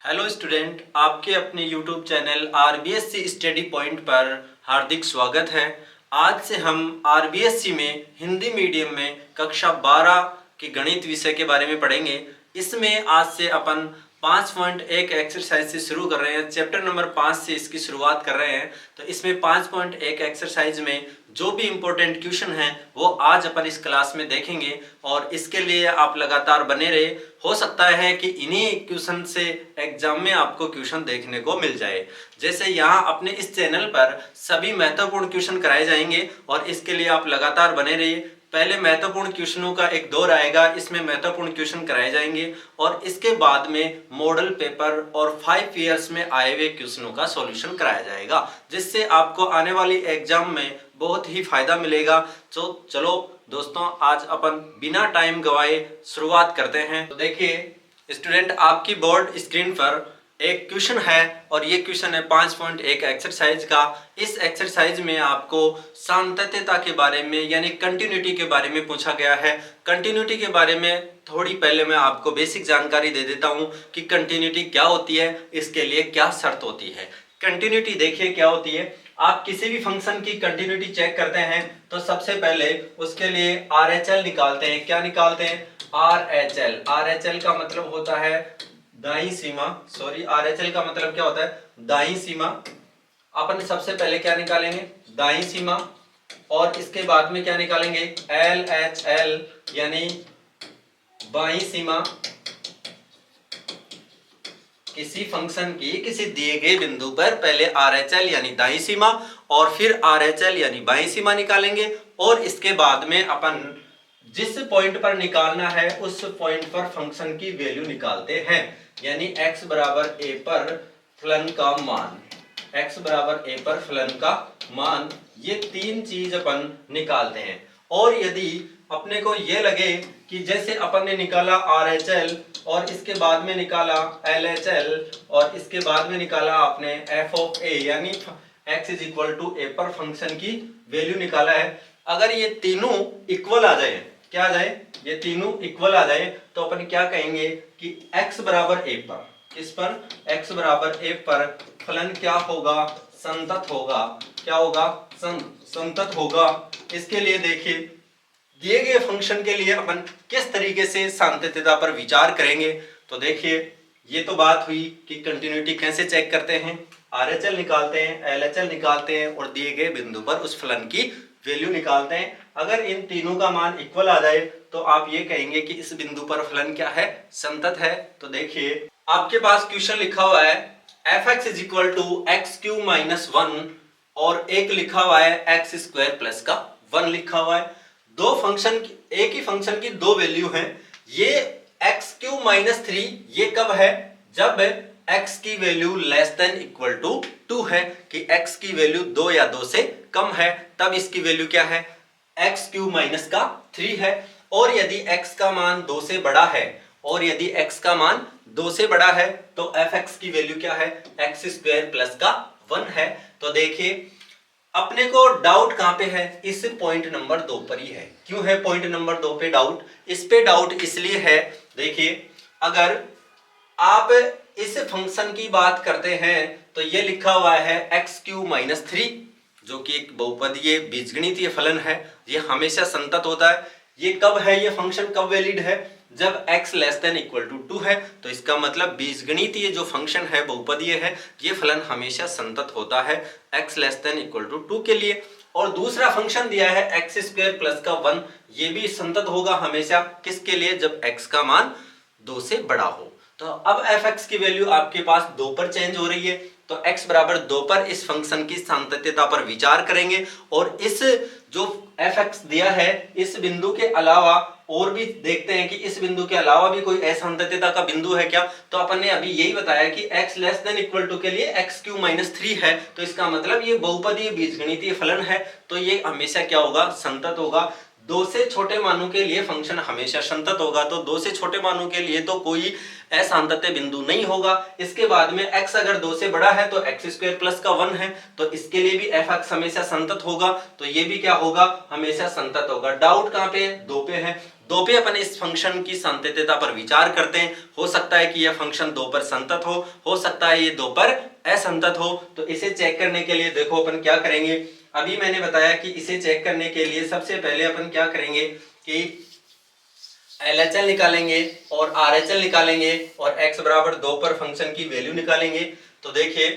Hello student, आपके अपने YouTube channel RBSC study point पर हार्दिक स्वागत है। आज से हम आरबीएससी में हिंदी मीडियम में कक्षा 12 के गणित विषय के बारे में पढ़ेंगे। इसमें आज से अपन 5.1 एक्सरसाइज से शुरू कर रहे हैं। चैप्टर नंबर 5 से इसकी शुरुआत कर रहे हैं। तो इसमें 5.1 एक्सरसाइज में जो भी इम्पोर्टेंट क्वेश्चन हैं वो आज अपन इस क्लास में देखेंगे और इसके लिए आप लगातार बने रहे। हो सकता है कि इन्हीं क्वेश्चन से एग्जाम में आपको क्वेश्चन देखने को मिल जाए। जैसे यहाँ अपने इस चैनल पर सभी महत्वपूर्ण क्वेश्चन कराए जाएंगे और इसके लिए आप लगातार बने रहिए। पहले महत्वपूर्ण क्वेश्चनों का एक दौर आएगा, इसमें महत्वपूर्ण क्वेश्चन कराए जाएंगे और इसके बाद में मॉडल पेपर और 5 ईयर्स में आए हुए क्वेश्चनों का सॉल्यूशन कराया जाएगा, जिससे आपको आने वाली एग्जाम में बहुत ही फायदा मिलेगा। तो चलो दोस्तों, आज अपन बिना टाइम गवाए शुरुआत करते हैं। तो देखिए स्टूडेंट, आपकी बोर्ड स्क्रीन पर एक क्वेश्चन है और ये क्वेश्चन है 5.1 एक्सरसाइज का। इस एक्सरसाइज में आपको सातत्यता के बारे में यानी कंटिन्यूटी के बारे में पूछा गया है। कंटिन्यूटी के बारे में थोड़ी पहले मैं आपको बेसिक जानकारी दे देता हूँ कि कंटिन्यूटी क्या होती है, इसके लिए क्या शर्त होती है। कंटिन्यूटी देखिए क्या होती है। आप किसी भी फंक्शन की कंटिन्यूटी चेक करते हैं तो सबसे पहले उसके लिए RHL निकालते हैं। क्या निकालते हैं? RHL। RHL का मतलब होता है दाईं सीमा। RHL का मतलब क्या होता है? दाईं सीमा। अपन सबसे पहले क्या निकालेंगे? दाईं सीमा। और इसके बाद में क्या निकालेंगे? LHL यानी बाईं सीमा। किसी फंक्शन की किसी दिए गए बिंदु पर पहले RHL यानी दाईं सीमा और फिर RHL यानी बाईं सीमा निकालेंगे और इसके बाद में अपन जिस पॉइंट पर निकालना है उस पॉइंट पर फंक्शन की वैल्यू निकालते हैं। यानी x बराबर a पर फलन का मान, x बराबर a पर फलन का मान, ये तीन चीज अपन निकालते हैं। और यदि अपने को ये लगे कि जैसे अपन ने निकाला RHL और इसके बाद में निकाला LHL और इसके बाद में निकाला आपने f ऑफ a यानी x is equal to a पर फंक्शन की वैल्यू निकाला है, अगर ये तीनों इक्वल आ जाए, क्या आ जाए? ये तीनों इक्वल आ जाए तो अपन क्या कहेंगे कि x बराबर a पर, किस पर? x बराबर a पर फलन क्या होगा? संतत होगा। क्या होगा? संतत होगा। इसके लिए देखिए दिए गए फंक्शन के लिए अपन किस तरीके से सातत्यता पर विचार करेंगे। तो देखिए ये तो बात हुई कि कंटिन्यूटी कैसे चेक करते हैं, RHL निकालते हैं, LHL निकालते हैं और दिए गए बिंदु पर उस फलन की वैल्यू निकालते हैं। अगर इन तीनों का मान इक्वल आ जाए तो आप ये कहेंगे कि इस बिंदु पर फलन क्या है? संतत है। तो देखिए आपके पास क्वेश्चन लिखा हुआ है fx is equal to X cube minus 1 और एक लिखा हुआ है एक्स स्क्वायर प्लस का 1 लिखा हुआ है। दो फंक्शन, एक ही फंक्शन की दो वैल्यू हैं। ये एक्स क्यू माइनस 3 ये कब है? जब x की value less than equal to 2 है, कि x की वैल्यू 2 या 2 से कम है, तब इसकी वैल्यू क्या है? एक्स क्यू माइनस का 3 है। और यदि x का मान 2 से बड़ा है और यदि x का मान 2 से बड़ा है तो fx की वैल्यू क्या है? एक्स स्क्वायर प्लस का 1 है। तो देखिए अपने को डाउट कहां पे है? इस पॉइंट नंबर 2 पर ही है। क्यों है पॉइंट नंबर 2 पे डाउट? इस पे डाउट इसलिए है, देखिए अगर आप इस फंक्शन की बात करते हैं तो ये लिखा हुआ है एक्स क्यू माइनस 3 जो कि एक बहुपदीय बीजगणितीय फलन है। ये हमेशा संतत होता है। ये कब है? ये फंक्शन कब वैलिड है? जब x less than equal to 2 है। तो इसका मतलब बीजगणितीय जो फंक्शन है बहुपदीय है, ये फलन हमेशा संतत होता है x less than equal to 2 के लिए। और दूसरा फंक्शन दिया है एक्स स्क्वायर प्लस का 1, ये भी संतत होगा हमेशा। किसके लिए? जब x का मान 2 से बड़ा हो। तो अब fx की वैल्यू आपके पास 2 पर चेंज हो रही है, तो x बराबर 2 पर इस फंक्शन की सातत्यता पर विचार करेंगे और इस जो fx दिया है इस बिंदु के अलावा और भी देखते हैं कि इस बिंदु के अलावा भी कोई असांतत्यता का बिंदु है क्या। तो अपन ने अभी यही बताया कि x less than equal to के लिए एक्स क्यू माइनस 3 है, तो इसका मतलब ये बहुपदीय बीजगणितीय फलन है, तो ये हमेशा क्या होगा? संतत होगा। 2 से छोटे मानों के लिए फंक्शन हमेशा संतत होगा, तो 2 से छोटे मानों के लिए तो कोई असांतत्य बिंदु नहीं होगा। इसके बाद में x अगर 2 से बड़ा है तो एक्स स्क्वायर प्लस का 1 है, तो इसके लिए भी fx हमेशा संतत होगा, तो ये भी क्या होगा? हमेशा संतत होगा। डाउट कहां पे? 2 पे है। 2 पे अपन इस फंक्शन की संतत्यता पर विचार करते हैं। हो सकता है कि यह फंक्शन 2 पर संतत हो सकता है ये 2 पर असंतत हो। तो इसे चेक करने के लिए देखो अपन क्या करेंगे। अभी मैंने बताया कि इसे चेक करने के लिए सबसे पहले अपन क्या करेंगे कि LHL निकालेंगे और RHL निकालेंगे और x बराबर 2 पर फंक्शन की वैल्यू निकालेंगे। तो देखिए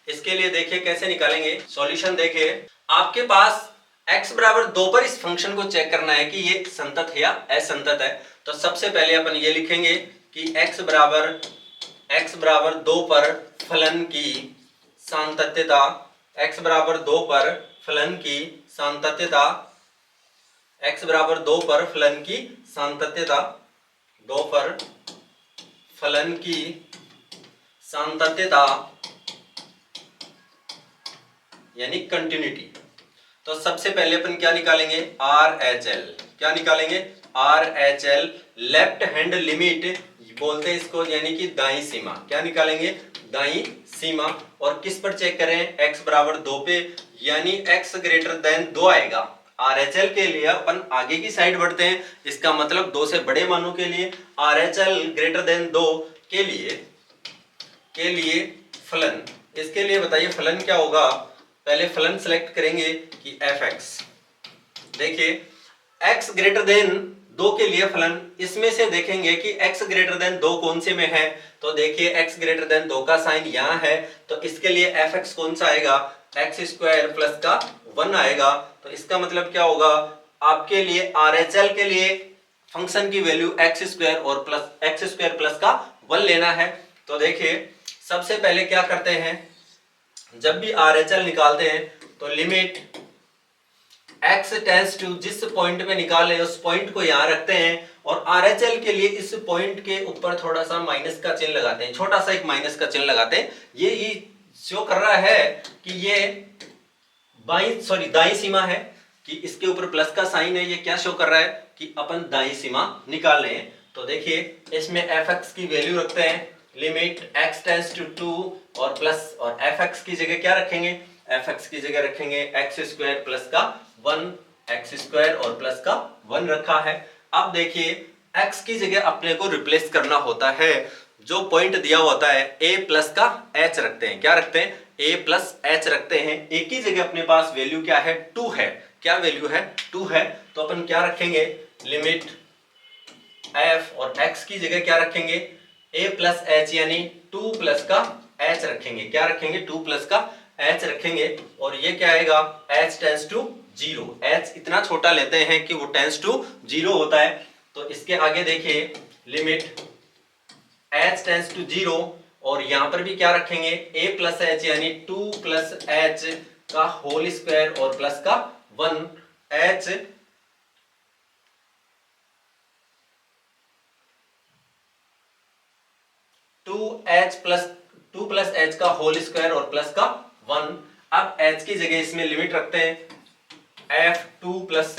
इसके लिए देखिए कैसे निकालेंगे। सॉल्यूशन देखिए, आपके पास x बराबर 2 पर इस फंक्शन को चेक करना है कि ये संतत है या असंतत है। तो सबसे पहले अपन ये लिखेंगे कि x बराबर 2 पर फलन की सांतत्यता, x बराबर 2 पर फलन की सांतत्यता, x बराबर 2 पर फलन की सांतत्यता, 2 पर फलन की सांतत्यता यानी कंटिन्यूटी। तो सबसे पहले अपन क्या निकालेंगे, RHL। क्या निकालेंगे, RHL लेफ्ट हैंड लिमिट बोलते हैं इसको, यानी कि दाई सीमा। क्या निकालेंगे, दाई सीमा। और किस पर चेक करें, x बराबर 2 पे, यानी x ग्रेटर देन 2 आएगा। RHL के लिए अपन आगे की साइड बढ़ते हैं, इसका मतलब 2 से बड़े मानों के लिए RHL ग्रेटर देन 2 के लिए फलन, इसके लिए बताइए फलन क्या होगा। पहले फलन सेलेक्ट करेंगे कि fx। देखिए x ग्रेटर देन 2 के लिए फलन, इसमें से देखेंगे कि x ग्रेटर देन 2 कौन से में है। तो देखिए x ग्रेटर देन 2 का साइन यहाँ है, तो इसके लिए fx कौन सा आएगा, x स्क्वायर प्लस का 1 आएगा। तो इसका मतलब क्या होगा, आपके लिए RHL के लिए फंक्शन की वैल्यू x स्क्वायर प्लस का 1 लेना है। तो देखिए सबसे पहले क्या करते हैं, जब भी RHL निकालते हैं तो लिमिट x टेंड्स टू, जिस पॉइंट में निकाले उस पॉइंट को यहां रखते हैं, और RHL के लिए इस पॉइंट के ऊपर थोड़ा सा माइनस का चिन्ह लगाते हैं, छोटा सा एक माइनस का चिन्ह लगाते हैं। ये शो कर रहा है कि ये दाई सीमा है, कि इसके ऊपर प्लस का साइन है। ये क्या शो कर रहा है कि अपन दाई सीमा निकाल रहे हैं। तो देखिए इसमें fx की वैल्यू रखते हैं, लिमिट x टेंड्स टू 2 और प्लस, और fx की जगह क्या रखेंगे, fx की जगह रखेंगे x स्क्वायर प्लस का 1, x स्क्वायर और प्लस का 1 रखा है। अब देखिए x की जगह अपने को रिप्लेस करना होता है, जो पॉइंट दिया होता है a प्लस का h रखते हैं। क्या रखते हैं, a प्लस h रखते हैं। a की जगह अपने पास वैल्यू क्या है, 2 है। क्या वैल्यू है, 2 है। तो अपन क्या रखेंगे, लिमिट f, और x की जगह क्या रखेंगे, a प्लस h यानी 2 प्लस का h रखेंगे। क्या रखेंगे, 2 प्लस का h रखेंगे। और ये क्या आएगा, h टेंड्स टू 0। h इतना छोटा लेते हैं कि वो टेंड्स टू 0 होता है। तो इसके आगे देखिए लिमिट h टेंड्स टू 0, और यहां पर भी क्या रखेंगे, a प्लस h यानी 2 प्लस h का होल स्क्वायर और प्लस का 1, h 2 प्लस h का होल स्क्वायर और प्लस का 1। अब h की जगह इसमें लिमिट रखते हैं f 2 plus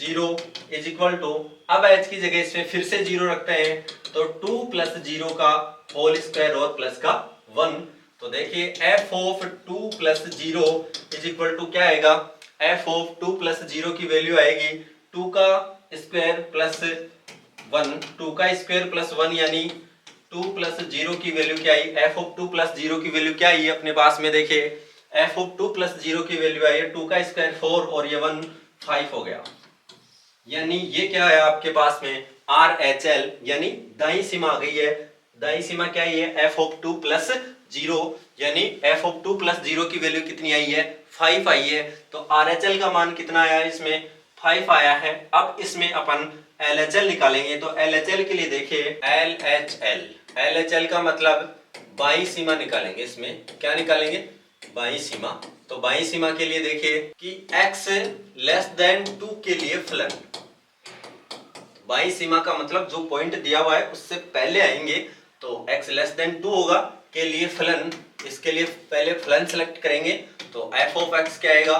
0 is equal to, अब h की जगह इसमें फिर से 0 रखते हैं, तो 2 प्लस 0 का होल स्क्वायर और प्लस का 1। तो देखिए f of 2 plus 0 is equal to क्या आएगा, f ऑफ 2 प्लस 0 की वैल्यू आएगी 2 का स्क्वायर प्लस 1, 2 का स्क्वायर प्लस 1 यानी 2 प्लस 0 की वैल्यू क्या आई, f ऑफ 2 प्लस 0 की वैल्यू क्या आई अपने पास में, देखिए f ऑफ 2 प्लस 0 की वैल्यू आई है 2 का स्क्वायर 4 और ये 1 5 हो गया। यानी ये क्या है आपके पास में RHL, यानी दाई सीमा आ गई है। दाई सीमा क्या है, f ऑफ 2 प्लस 0, यानी f ऑफ 2 प्लस 0 की वैल्यू कितनी आई है, 5 आई है। तो RHL का मान कितना आया, इसमें 5 आया है। अब इसमें अपन LHL निकालेंगे। तो LHL के लिए देखिए LHL का मतलब बाई सीमा निकालेंगे। इसमें क्या निकालेंगे, बाई सीमा। तो बाई सीमा के लिए देखिए कि x लेस देन 2 के लिए फलन, बाई सीमा का मतलब जो पॉइंट दिया हुआ है उससे पहले आएंगे, तो x लेस देन 2 होगा के लिए फलन। इसके लिए पहले फलन सेलेक्ट करेंगे, तो f ऑफ x क्या आएगा,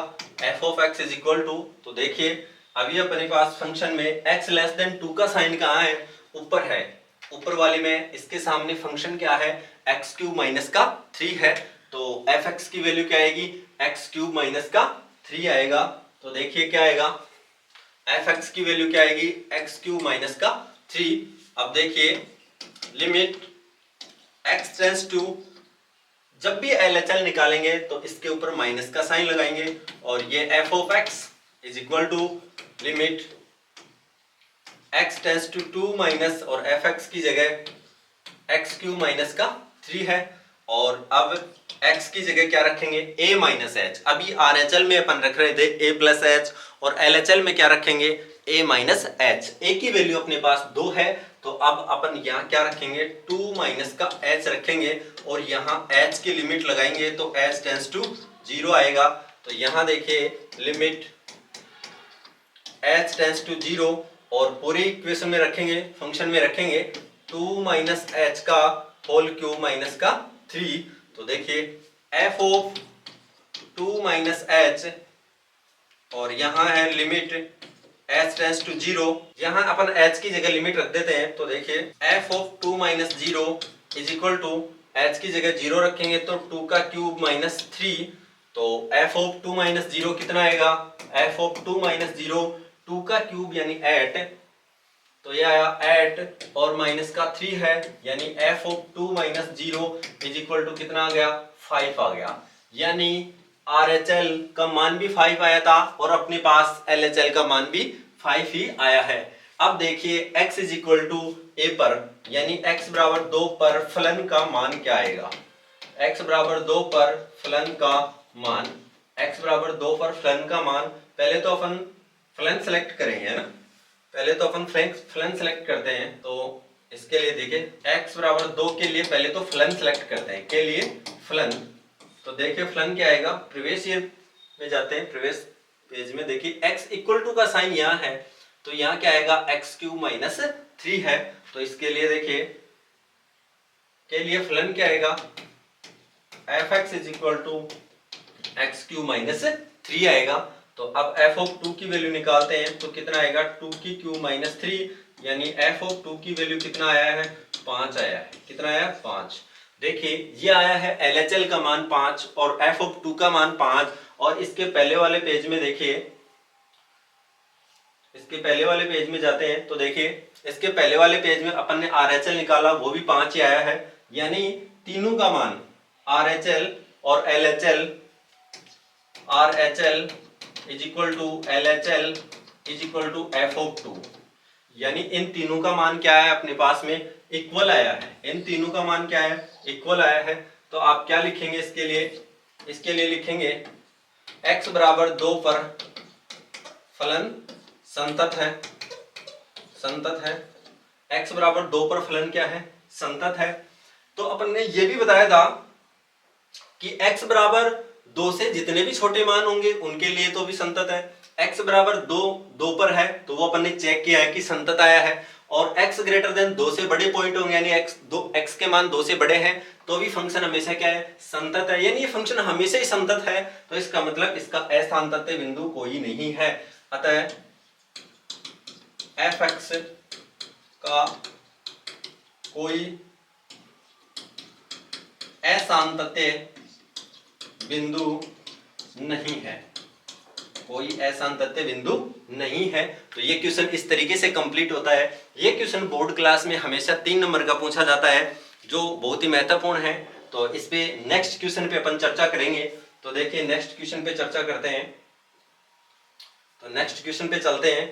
f of x is equal to, तो देखिए अभी अपने पास फंक्शन में x लेस देन 2 का साइन कहाँ है, ऊपर है, ऊपर वाले में। इसके सामने फंक्शन क्या है, x क्यूब माइनस का 3 है। तो fx की वैल्यू क्या आएगी, x क्यूब माइनस का 3 आएगा। तो देखिए क्या आएगा, एफ एक्स की वैल्यू क्या आएगी, एक्स क्यूब माइनस का 3। अब देखिए लिमिट एक्स टेंड्स टू, जब भी LHL निकालेंगे तो इसके ऊपर माइनस का साइन लगाएंगे और ये F of X is equal to limit X tends to 2 minus, और एफ एक्स की जगह एक्स क्यूब माइनस का 3 है, और अब x की जगह क्या रखेंगे, a माइनस एच। अभी RHL में अपन रख रहे थे a प्लस एच, और LHL में क्या रखेंगे, a माइनस एच। a की वैल्यू अपने पास 2 है, तो अब अपन यहाँ क्या रखेंगे, 2 माइनस का h रखेंगे, और यहाँ h की लिमिट लगाएंगे तो h टेंड्स टू 0 आएगा। तो यहाँ देखिए लिमिट h टेंड्स टू 0, और पूरी इक्वेशन में रखेंगे, फंक्शन में रखेंगे 2 माइनस एच का होल क्यूब माइनस का 3। तो देखिए f ऑफ 2 माइनस एच, और यहाँ है लिमिट h टेंड्स टू 0, यहाँ अपन h की जगह लिमिट रख देते हैं। तो देखिए f of 2 minus 0 is equal to, h की जगह 0 रखेंगे तो 2 का क्यूब माइनस 3, तो f ऑफ 2 माइनस 0 कितना आएगा, f ऑफ 2 माइनस 0 2 का क्यूब यानी 8, तो ये आया 8 और माइनस का 3 है, यानी f of 2 minus 0 is equal to कितना आ गया, 5 आ गया। यानी RHL का मान भी 5 आया था और अपने पास LHL का मान भी 5 ही आया है। अब देखिए x is equal to a पर, यानी x बराबर 2 पर फलन का मान क्या आएगा, x बराबर 2 पर फलन का मान, x बराबर 2 पर फलन का मान, पहले तो अपन फलन सेलेक्ट करेंगे, है ना, पहले तो अपन फलन सेलेक्ट करते हैं। तो इसके लिए देखिए x बराबर 2 के लिए पहले तो फलन सेलेक्ट करते हैं, के लिए फलन। तो देखिए फलन क्या आएगा, प्रीवियस ईयर में जाते हैं, प्रीवियस पेज में देखिए x इक्वल टू का साइन यहाँ है, तो यहाँ क्या आएगा, एक्स क्यूब माइनस 3 है। तो इसके लिए देखिए के लिए फलन क्या आएगा, F X is equal to X cube minus 3 आएगा। तो अब f ऑफ 2 की वैल्यू निकालते हैं, तो कितना आएगा, 2 की क्यूब माइनस 3, यानी f ऑफ 2 की वैल्यू कितना आया है, 5 आया है। कितना आया, 5। देखिए ये आया है LHL का मान 5 और f ऑफ 2 का मान 5, और इसके पहले वाले पेज में देखिए, इसके पहले वाले पेज में जाते हैं, तो देखिए इसके पहले वाले पेज में अपन ने RHL निकाला, वो भी 5 ही आया है, यानी तीनों का मान RHL और LHL, RHL is equal to LHL is equal to f of 2, यानी इन तीनों का मान क्या है, अपने पास में इक्वल आया है। इन तीनों का मान क्या है, इक्वल आया है। तो आप क्या लिखेंगे इसके लिए, इसके लिए लिखेंगे x बराबर 2 पर फलन संतत है, संतत है, x बराबर 2 पर फलन क्या है, संतत है। तो अपन ने ये भी बताया था कि x बराबर 2 से जितने भी छोटे मान होंगे उनके लिए तो भी संतत है। x बराबर 2 पर है तो वो अपन ने चेक किया है कि संतत आया है, और x ग्रेटर देन 2 से बड़े पॉइंट होंगे, यानी x के मान 2 से बड़े हैं तो भी फंक्शन हमेशा क्या है, संतत है, यानी ये फंक्शन हमेशा ही संतत है। तो इसका मतलब इसका असांतत्य बिंदु कोई नहीं है। अतः f(x) का कोई असांतत्य बिंदु नहीं है, कोई असांतत्य बिंदु नहीं है। तो ये क्वेश्चन इस तरीके से कंप्लीट होता है। ये क्वेश्चन बोर्ड क्लास में हमेशा 3 नंबर का पूछा जाता है, जो बहुत ही महत्वपूर्ण है। तो इस पे नेक्स्ट क्वेश्चन पे अपन चर्चा करेंगे। तो देखिए नेक्स्ट क्वेश्चन पे चर्चा करते हैं। तो नेक्स्ट क्वेश्चन पे चलते हैं।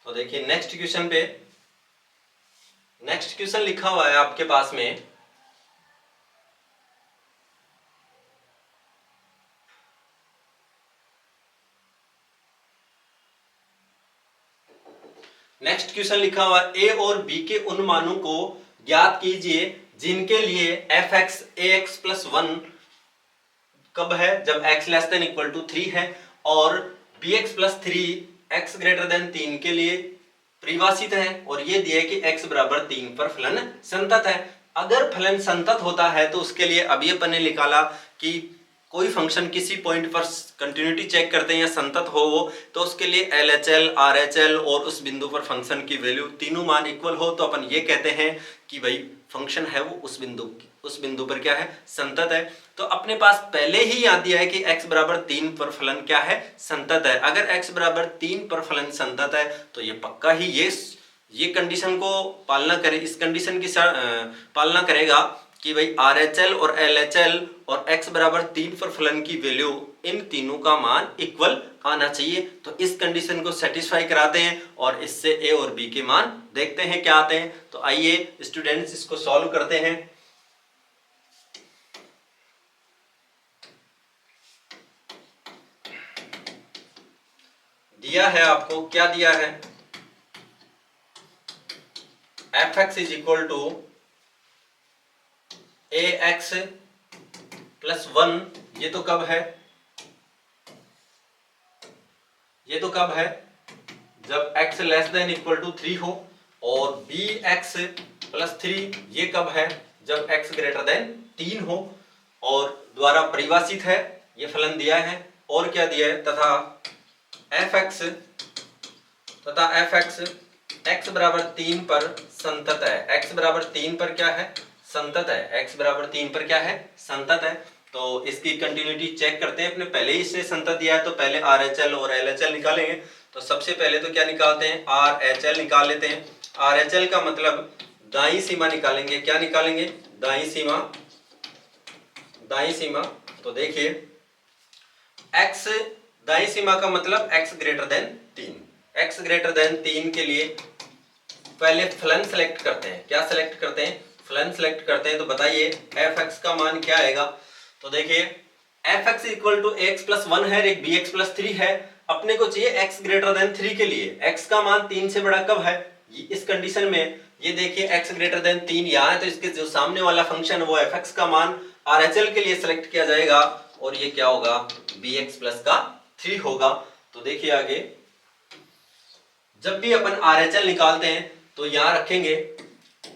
तो देखिए नेक्स्ट क्वेश्चन पे, नेक्स्ट क्वेश्चन लिखा हुआ है आपके पास में, नेक्स्ट क्वेश्चन लिखा हुआ ए और बी के उन मानों को ज्ञात कीजिए जिनके लिए F X A X plus 1 कब है, जब x less than equal to 3 है, और B X plus 3 X greater than 3 के लिए परिभाषित है, और ये दिया है कि x बराबर 3 पर फलन संतत है। अगर फलन संतत होता है तो उसके लिए अभी अपन ने निकाला कि कोई फंक्शन किसी पॉइंट पर कंटिन्यूटी चेक करते हैं या संतत हो वो, तो उसके लिए LHL, RHL और उस बिंदु पर फंक्शन की वैल्यू तीनों मान इक्वल हो तो अपन ये कहते हैं कि भाई फंक्शन है वो उस बिंदु पर क्या है, संतत है। तो अपने पास पहले ही याद दिया है कि x बराबर 3 पर फलन क्या है, संतत है। अगर x बराबर 3 पर फलन संतत है तो ये पक्का ही ये कंडीशन को पालना करे, इस कंडीशन की पालना करेगा कि भाई RHL और LHL और x बराबर 3 पर फलन की वैल्यू इन तीनों का मान इक्वल आना चाहिए। तो इस कंडीशन को सेटिस्फाई कराते हैं और इससे a और b के मान देखते हैं क्या आते हैं। तो आइए स्टूडेंट्स इसको सॉल्व करते हैं। दिया है आपको, क्या दिया है, fx is equal to ax plus 1। ये तो कब है, ये तो कब है, जब x less than equal to 3 हो। और bx प्लस 3 ये कब है, जब x ग्रेटर देन 3 हो और द्वारा परिभाषित है, ये फलन दिया है। और क्या दिया है, तथा fx x बराबर 3 पर संतत है। x बराबर 3 पर क्या है, संतत है। x बराबर 3 पर क्या है, संतत है। तो इसकी कंटिन्यूटी चेक करते हैं। अपने पहले ही से संतत दिया है तो पहले RHL और LHL निकालेंगे। तो सबसे पहले तो क्या निकालते हैं, RHL निकाल लेते हैं। RHL का मतलब दाईं सीमा निकालेंगे। क्या निकालेंगे, दाईं सीमा, दाईं सीमा। तो देखिए x, दाईं सीमा का मतलब x greater than 3। x greater than 3 के लिए पहले फलन सेलेक्ट करते हैं। क्या सेलेक्ट करते हैं, फलन सेलेक्ट करते हैं। तो बताइए fx का मान क्या आएगा। तो देखिए fx equal to x plus 1 है, एक bx प्लस 3 है। अपने को चाहिए x ग्रेटर देन 3 के लिए x का मान 3 से बड़ा कब है, इस कंडीशन में। ये देखिए x ग्रेटर देन 3 यहाँ है तो इसके जो सामने वाला फंक्शन है वो fx का मान RHL के लिए सेलेक्ट किया जाएगा और ये क्या होगा, bx प्लस का 3 होगा। तो देखिए आगे जब भी अपन RHL निकालते हैं तो यहां रखेंगे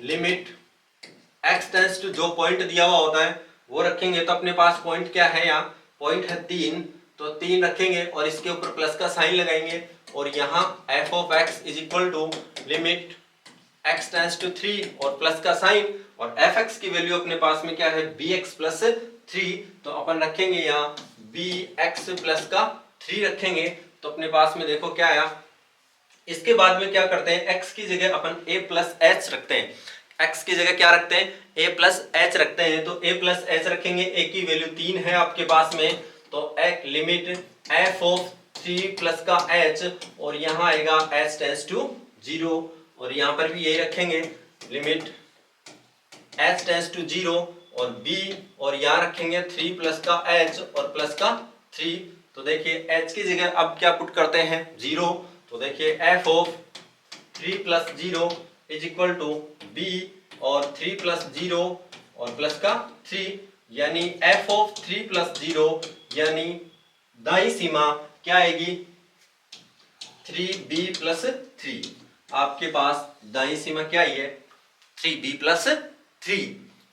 लिमिट x टेंड्स टू, जो पॉइंट दिया हुआ होता है वो रखेंगे। तो अपने पास पॉइंट क्या है, यहाँ पॉइंट है 3, तो 3 रखेंगे और इसके ऊपर प्लस का साइन लगाएंगे। और यहाँ f of x is equal to limit x tends to 3 और प्लस का साइन। और fx की वैल्यू अपने पास में क्या है, bx प्लस 3। तो अपन रखेंगे यहाँ bx प्लस का 3 रखेंगे। तो अपने पास में देखो क्या आया। इसके बाद में क्या करते हैं, x की जगह अपन a प्लस h रखते हैं। x की जगह क्या रखते हैं, a प्लस h रखते हैं। तो a प्लस h रखेंगे, a की वैल्यू 3 है आपके पास में। तो एक लिमिट f ऑफ 3 प्लस का h और यहाँ आएगा h टेंड्स टू 0। और यहाँ पर भी यही रखेंगे लिमिट h टेंड्स टू 0 और b और यहाँ रखेंगे 3 प्लस का h और प्लस का 3। तो देखिए h की जगह अब क्या पुट करते हैं, 0। तो देखिए f of 3 plus 0 is equal to b और 3 प्लस 0 और प्लस का 3, यानी f ऑफ 3 प्लस 0 यानी दाईं सीमा क्या आएगी, 3b प्लस 3। आपके पास दाईं सीमा क्या आई है, 3b प्लस 3,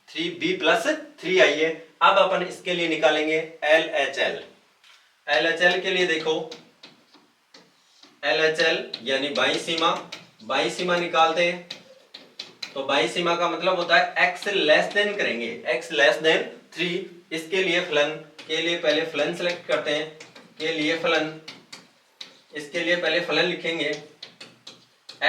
3b प्लस 3 आई है। अब अपन इसके लिए निकालेंगे LHL। LHL के लिए देखो LHL यानी बाईं सीमा, बाईं सीमा निकालते हैं। तो बाईं सीमा का मतलब होता है x लेस देन करेंगे, x लेस देन 3। इसके लिए फलन के लिए पहले फलन सेलेक्ट करते हैं, के लिए फलन, इसके लिए पहले फलन लिखेंगे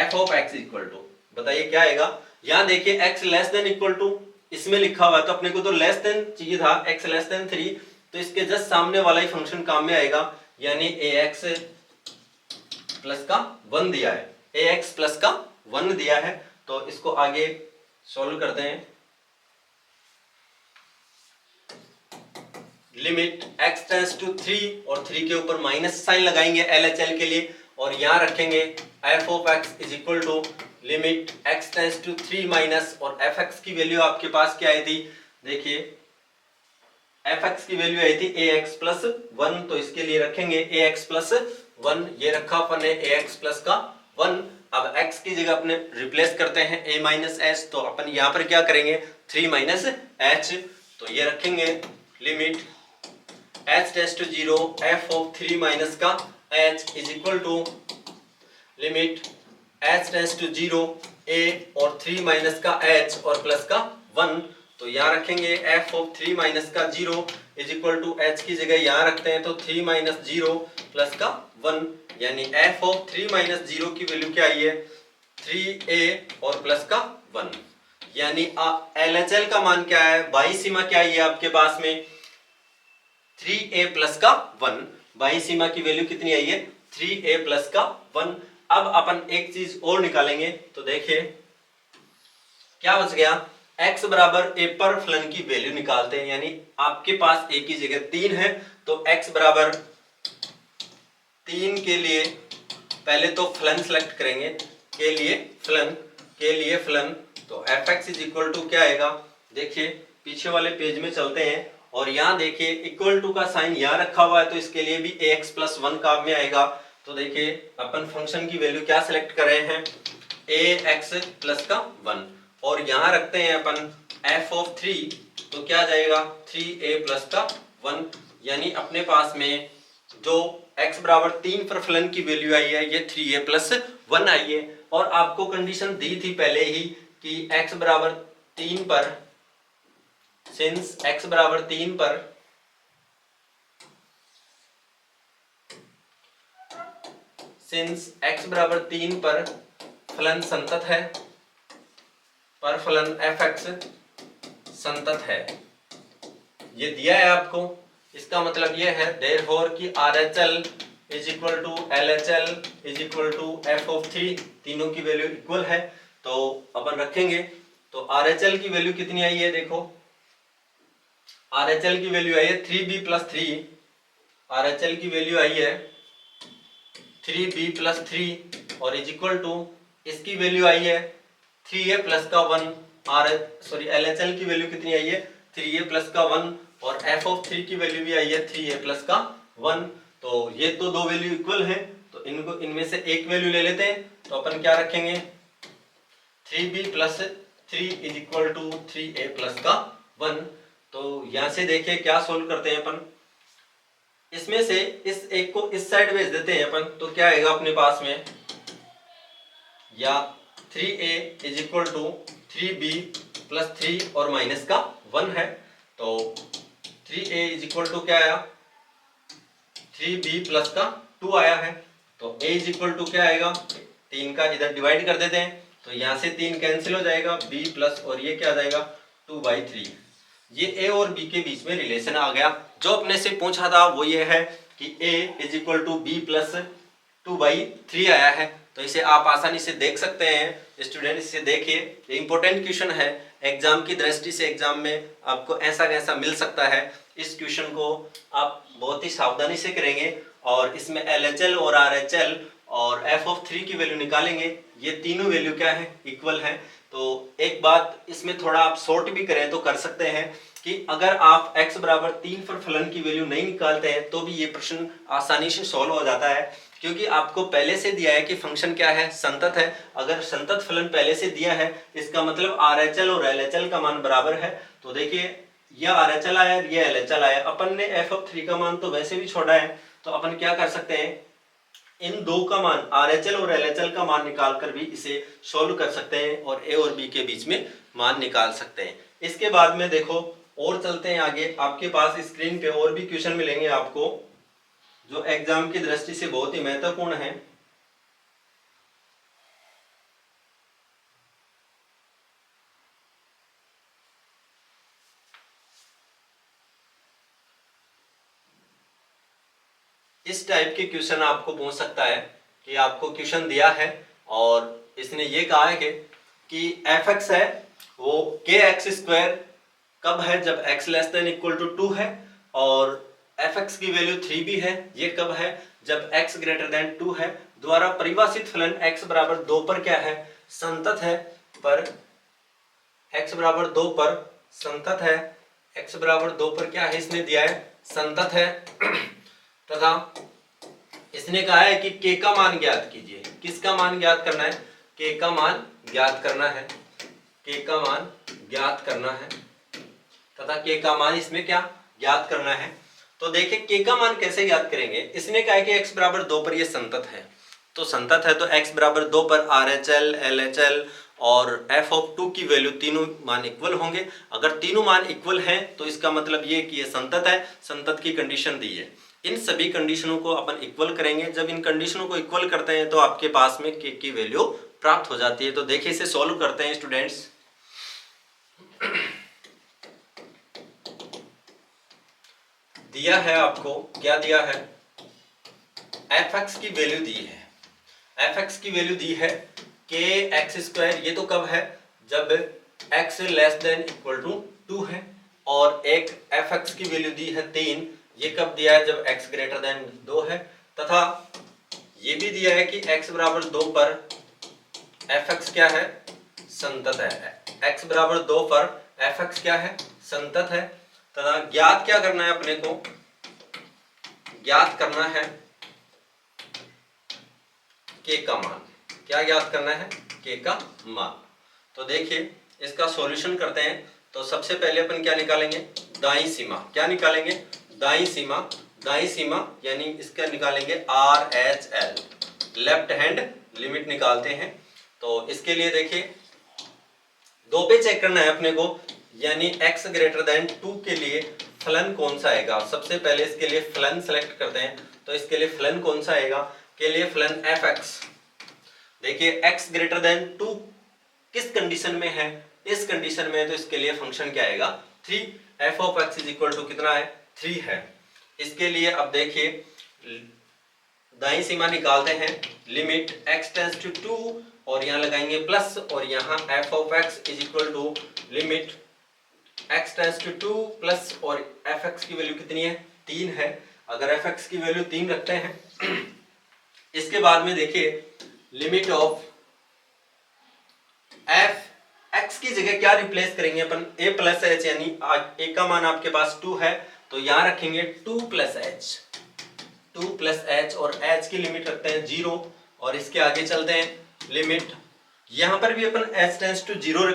f of x equal to, बताइए क्या आएगा। यहां देखिए x less than equal to इसमें लिखा हुआ है तो अपने को तो लेस देन चाहिए था, x लेस देन 3। तो इसके जस्ट सामने वाला ही फंक्शन काम में आएगा, यानी ax प्लस का 1 दिया है, ax प्लस का 1 दिया है। तो इसको आगे सॉल्व करते हैं। लिमिट x टेंड्स टू 3 और 3 के ऊपर माइनस साइन लगाएंगे LHL के लिए और यहां रखेंगे f of x is equal to limit x tends to 3 minus, और fx की वैल्यू आपके पास क्या आई थी, देखिए fx की वैल्यू आई थी ax प्लस 1। तो इसके लिए रखेंगे ax प्लस 1, ये रखा अपन ने ax प्लस का 1। अब x की जगह अपने रिप्लेस करते हैं a माइनस h। तो अपन यहाँ पर क्या करेंगे, 3 माइनस h। तो ये रखेंगे limit h tends to 0 f of 3 minus का h is equal to limit h tends to 0 a और 3 माइनस का h और प्लस का 1। तो यहाँ रखेंगे f ऑफ 3 माइनस का 0 इज इक्वल टू h की जगह यहाँ रखते हैं तो 3 माइनस 0 प्लस का 1, यानी f ऑफ 3 माइनस 0 की वैल्यू क्या आई है 3a और प्लस का 1, यानी LHL का मान क्या है, बाई सीमा क्या है आपके पास में 3a प्लस का 1, बाई सीमा की वैल्यू कितनी आई है 3a प्लस का 1। अब अपन एक चीज और निकालेंगे, तो देखिए क्या बच गया, x बराबर a पर फलन की वैल्यू निकालते हैं, यानी आपके पास a की जगह 3 है तो x बराबर 3 के लिए पहले तो फलन सेलेक्ट करेंगे, के लिए फलन तो fx इज इक्वल टू क्या आएगा, देखिए पीछे वाले पेज में चलते हैं और यहाँ देखिए इक्वल टू का साइन यहाँ रखा हुआ है तो इसके लिए भी ax प्लस 1 काम में आएगा। तो देखिए अपन फंक्शन की वैल्यू क्या सिलेक्ट कर रहे हैं ax प्लस का 1 और यहाँ रखते हैं अपन f ऑफ 3 तो क्या जाएगा 3a प्लस का 1, यानी अपने पास में जो x बराबर 3 पर फलन की वैल्यू आई है ये 3a प्लस 1 आई है। और आपको कंडीशन दी थी पहले ही कि x बराबर 3 पर सिंस x बराबर 3 पर फलन संतत है, पर फलन fx संतत है, ये दिया है आपको। इसका मतलब ये है देयरफॉर कि RHL is equal to LHL is equal to f of 3, तीनों की वैल्यू इक्वल है तो अपन रखेंगे। तो RHL की वैल्यू कितनी आई है, देखो RHL की वैल्यू आई है 3b प्लस 3, RHL की वैल्यू आई है 3b प्लस 3 और इज इक्वल टू इसकी वैल्यू आई है 3a प्लस का 1, LHL की वैल्यू कितनी आई है 3a प्लस का 1 और f ऑफ 3 की वैल्यू भी आई है 3a प्लस का 1। तो ये तो दो वैल्यू इक्वल है तो इनको इनमें से एक वैल्यू ले लेते हैं, तो अपन क्या रखेंगे 3b plus 3 is equal to 3a plus का 1। तो यहां से देखिए क्या सोल्व करते हैं अपन, इसमें से इस एक को इस साइड भेज देते हैं अपन, तो क्या आएगा अपने पास में, या 3a is equal to 3b plus 3 और माइनस का 1 है, तो 3a इज इक्वल टू क्या आया 3b प्लस का 2 आया है। तो a इज इक्वल टू क्या आएगा, 3 का इधर डिवाइड कर देते हैं तो यहाँ से 3 कैंसिल हो जाएगा, b प्लस और ये क्या आ जाएगा 2/3। ये a और b के बीच में रिलेशन आ गया। जो अपने से पूछा था वो ये है कि a is equal to b plus 2/3 आया है, तो इसे आप आसानी से देख सकते हैं। स्टूडेंट इसे देखिए, ये इंपॉर्टेंट क्वेश्चन है, एग्जाम की दृष्टि से एग्जाम में आपको ऐसा कैसा मिल सकता है। इस क्वेश्चन को आप बहुत ही सावधानी से करेंगे और इसमें LHL और RHL और f ऑफ 3 की वैल्यू निकालेंगे। ये तीनों वैल्यू क्या है इक्वल है। तो एक बात इसमें थोड़ा आप शॉर्ट भी करें तो कर सकते हैं कि अगर आप x बराबर 3 पर फलन की वैल्यू नहीं निकालते हैं तो भी ये प्रश्न आसानी से सॉल्व हो जाता है, क्योंकि आपको पहले से दिया है कि फंक्शन क्या है संतत है। अगर संतत फलन पहले से दिया है इसका मतलब RHL और LHL का मान बराबर है। तो देखिए यह RHL आया ये LHL आया, अपन ने f ऑफ 3 का मान तो वैसे भी छोड़ा है, तो अपन क्या कर सकते हैं इन दो का मान RHL और LHL का मान निकाल कर भी इसे सोल्व कर सकते हैं और a और b के बीच में मान निकाल सकते हैं। इसके बाद में देखो और चलते हैं आगे, आपके पास स्क्रीन पे और भी क्वेश्चन मिलेंगे आपको जो एग्जाम की दृष्टि से बहुत ही महत्वपूर्ण है। इस टाइप के क्वेश्चन आपको पूछ सकता है कि आपको क्वेश्चन दिया है और इसने ये कहा है कि fx है वो kx² कब है जब x less than equal to 2 है, और fx की वैल्यू 3b है ये कब है जब x ग्रेटर देन 2 है। द्वारा परिभाषित फलन x बराबर 2 पर क्या है संतत है, पर x बराबर 2 पर संतत है, x बराबर 2 पर क्या है इसने दिया है संतत है तथा इसने कहा है कि k का मान ज्ञात कीजिए। किसका मान ज्ञात करना है, k का मान ज्ञात करना है, k का मान ज्ञात करना है तथा k का मान इसमें क्या ज्ञात करना है। तो देखिए के का मान कैसे ज्ञात करेंगे, इसने कहा है कि x बराबर 2 पर ये संतत है, तो संतत है तो x बराबर 2 पर RHL, LHL और f(2) की वैल्यू तीनों मान इक्वल होंगे। अगर तीनों मान इक्वल हैं तो इसका मतलब ये कि ये संतत है, संतत की कंडीशन दी है। इन सभी कंडीशनों को अपन इक्वल करेंगे, जब इन कंडीशनों को इक्वल करते हैं तो आपके पास में k की वैल्यू प्राप्त हो जाती है। तो देखिए इसे सॉल्व करते हैं स्टूडेंट्स। दिया है आपको, क्या दिया है, fx की वैल्यू दी है, fx की वैल्यू दी है kx²। ये तो कब है, जब x less than equal to 2 है। और एक fx की वैल्यू दी है 3, ये कब दिया है, जब x ग्रेटर देन 2 है। तथा ये भी दिया है कि x बराबर 2 पर fx क्या है, संतत है। x बराबर 2 पर fx क्या है, संतत है। तथा ज्ञात क्या करना है अपने को, ज्ञात करना है k का मान। क्या ज्ञात करना है, k का मान। तो देखिए इसका सॉल्यूशन करते हैं। तो सबसे पहले अपन क्या निकालेंगे, दाईं सीमा। क्या निकालेंगे, दाईं सीमा। दाईं सीमा यानी इसका निकालेंगे RHL, लेफ्ट हैंड लिमिट निकालते हैं। तो इसके लिए देखिए 2 पे चेक करना है अपने को, यानी x ग्रेटर देन 2 के लिए फलन कौन सा आएगा। सबसे पहले इसके लिए फलन सेलेक्ट करते हैं। तो इसके लिए फलन कौन सा आएगा, के लिए फलन fx। देखिए x ग्रेटर देन 2 किस कंडीशन में है, इस कंडीशन में, तो इसके लिए फंक्शन क्या आएगा, 3। f(x) इज इक्वल टू कितना है, 3 है। इसके लिए अब देखिए दाईं सीमा निकालते हैं, लिमिट x टेंड्स टू 2 और यहाँ लगाएंगे प्लस, और यहाँ f(x) is equal to limit x tends to 2 plus, और fx की वैल्यू कितनी है, 3 है। अगर fx की वैल्यू 3 रखते हैं इसके बाद में देखिए लिमिट ऑफ f(x) की जगह क्या रिप्लेस करेंगे अपन, a प्लस h, यानी a का मान आपके पास 2 है तो यहां रखेंगे 2 प्लस h, 2 प्लस h, और h की लिमिट रखते हैं 0। और इसके आगे चलते हैं, लिमिट यहां पर भी अपन h टेंड्स टू 0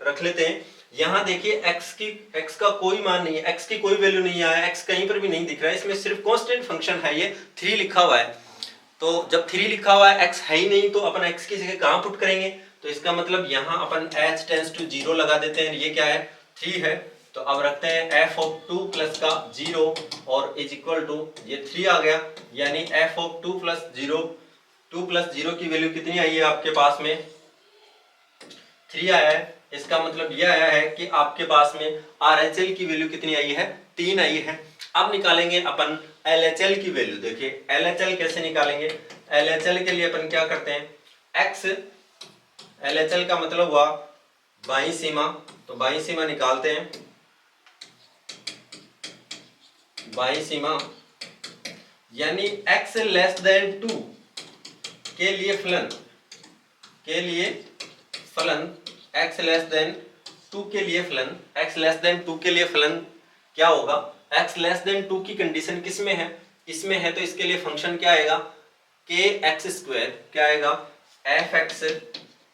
रख लेते हैं। यहां देखिए x का कोई मान नहीं है, x की कोई वैल्यू नहीं है, x कहीं पर भी नहीं दिख रहा है, इसमें सिर्फ कांस्टेंट फंक्शन है, ये 3 लिखा हुआ है। तो जब 3 लिखा हुआ है, x है ही नहीं, तो अपन x की जगह कहां पुट करेंगे, तो इसका मतलब यहां अपन h टेंड्स टू 0 लगा देते हैं। ये क्या है, 3 है। तो अब रखते हैं f(2) प्लस का 0 और इज इक्वल टू, ये 3 आ गया, यानी f(2) प्लस 0, 2 प्लस 0 की वैल्यू कितनी आई है आपके पास में, 3 आया है। इसका मतलब यह आया है कि आपके पास में RHL की वैल्यू कितनी आई है, 3 आई है। अब निकालेंगे अपन LHL की वैल्यू। देखिए LHL कैसे निकालेंगे, LHL के लिए अपन क्या करते हैं, x, LHL का मतलब हुआ बाईं सीमा, तो बाईं सीमा निकालते हैं। बाईं सीमा यानी x लेस देन 2 के लिए फलन, के लिए फलन x लेस देन 2 के लिए फलन, x लेस देन 2 के लिए फलन क्या होगा, x लेस देन 2 की कंडीशन किस में है, इसमें है, तो इसके लिए फंक्शन क्या आएगा, kx²। क्या आएगा, f(x)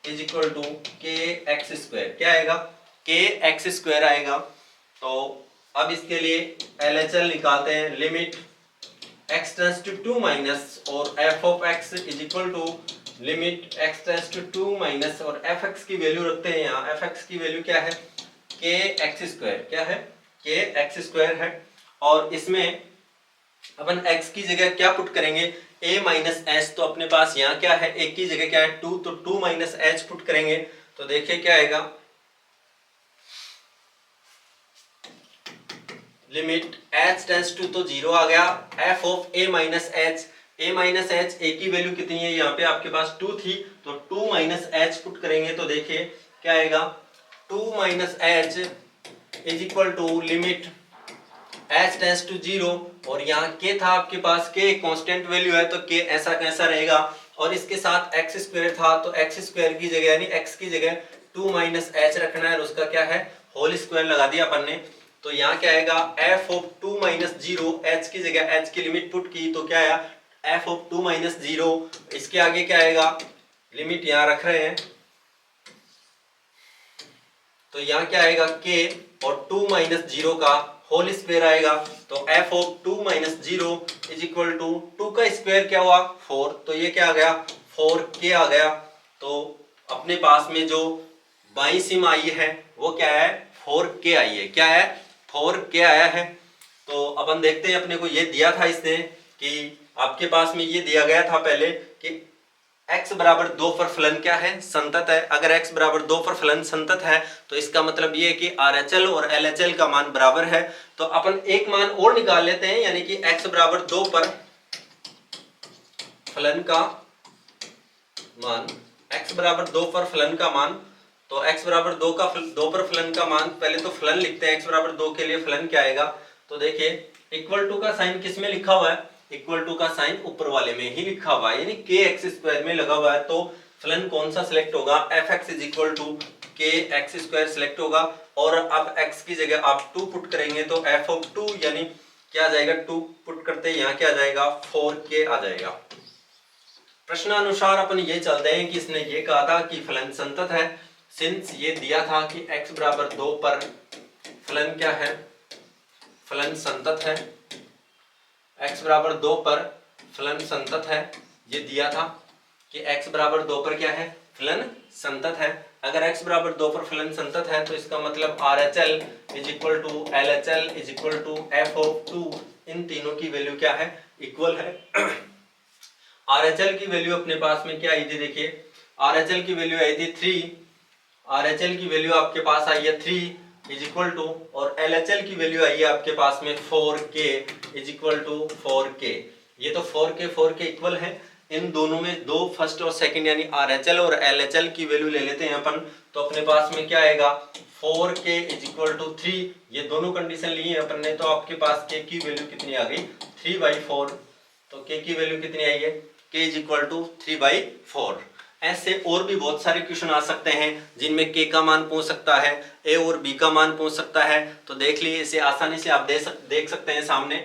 is equal to kx²। क्या आएगा, kx² आएगा। तो अब इसके लिए LHL निकालते हैं, limit x tends to 2 minus, और f(x) is equal to limit x tends to 2 minus, और fx की वैल्यू रखते हैं यहाँ, fx की वैल्यू क्या है, kx²। क्या है, kx² है। और इसमें अपन x की जगह क्या पुट करेंगे, a माइनस h, तो अपने पास यहाँ क्या है, a की जगह क्या है 2, तो 2 माइनस h पुट करेंगे। तो देखिए क्या आएगा, लिमिट h टेंड्स टू, तो 0 आ गया, f(a minus h), a minus h, a की वैल्यू कितनी है, यहाँ पे आपके पास 2 थी, तो 2 माइनस h पुट करेंगे। तो देखिए क्या आएगा, 2 minus h is equal to limit h tends to 0, और यहाँ k था आपके पास, k कांस्टेंट वैल्यू है तो k ऐसा कैसा रहेगा, और इसके साथ x² था, तो x² की जगह यानी x की जगह 2 माइनस h रखना है, और उसका क्या है, होल स्क्वायर लगा दिया अपन ने। तो यहाँ क्या आएगा, f(2 माइनस 0), h की जगह h की लिमिट पुट की, तो क्या आया, f(2 माइनस 0), इसके आगे क्या आएगा, लिमिट यहाँ रख रहे हैं, तो यहाँ क्या आएगा, k और 2 माइनस 0 का होल स्क्वायर आएगा, तो F of 2 minus 0 is equal to 2 का स्क्वायर क्या हुआ 4, तो ये क्या आ गया 4k आ गया। तो अपने पास में जो बाईं सीमा आई है वो क्या है 4k आई है, क्या है 4k आया है। तो अपन देखते हैं, अपने को ये दिया था इसने कि आपके पास में ये दिया गया था पहले कि x बराबर 2 पर फलन क्या है संतत है। अगर x बराबर 2 पर फलन संतत है तो इसका मतलब ये है कि RHL और LHL का मान बराबर है। तो अपन एक मान और निकाल लेते हैं, यानी कि x बराबर 2 पर फलन का मान, x बराबर 2 पर फलन का मान, तो x बराबर 2 पर फलन का मान, पहले तो फलन लिखते हैं x बराबर 2 के लिए फलन क्या आएगा। तो देखिए इक्वल टू का साइन किस में लिखा हुआ है, इक्वल टू का साइन ऊपर वाले में ही लिखा हुआ है, यानी के एक्स स्क्वायर में लगा हुआ है। तो फलन कौन सा सिलेक्ट होगा, F X is equal to के एक्स स्क्वायर सिलेक्ट होगा। और अब x की जगह आप 2 पुट करेंगे तो एफ ऑफ 2 यानी क्या आ जाएगा, 2 पुट करते हैं यहाँ क्या आ जाएगा 4k आ जाएगा। प्रश्नानुसार अपन ये चलते हैं कि इसने ये कहा था कि फलन संतत है, सिंस ये दिया था कि x बराबर 2 पर फलन क्या है, फलन संतत है, x बराबर 2 पर फलन संतत है, ये दिया था कि x बराबर 2 पर क्या है फलन संतत है। अगर x बराबर 2 पर फलन संतत है तो इसका मतलब RHL is equal to LHL is equal to F of 2, इन तीनों की वैल्यू क्या है इक्वल है। RHL की वैल्यू अपने पास में क्या आई थी, देखिए RHL की वैल्यू आई थी 3, RHL की वैल्यू आपके पास आई है 3 इज इक्वल टू, और LHL की वैल्यू आई है आपके पास में 4k is equal to 4k। ये तो 4k इक्वल है, इन दोनों में दो फर्स्ट और सेकंड यानी RHL और LHL की वैल्यू ले लेते हैं अपन, तो अपने पास में क्या आएगा 4k इज इक्वल टू 3, ये दोनों कंडीशन ली है अपन ने। तो आपके पास k की वैल्यू कितनी आ गई 3/4, तो k की वैल्यू कितनी आई है k इज इक्वल टू 3/4। ऐसे और भी बहुत सारे क्वेश्चन आ सकते हैं जिनमें k का मान पूछ सकता है, a और b का मान पूछ सकता है। तो देख लीजिए, इसे आसानी से आप देख सकते हैं सामने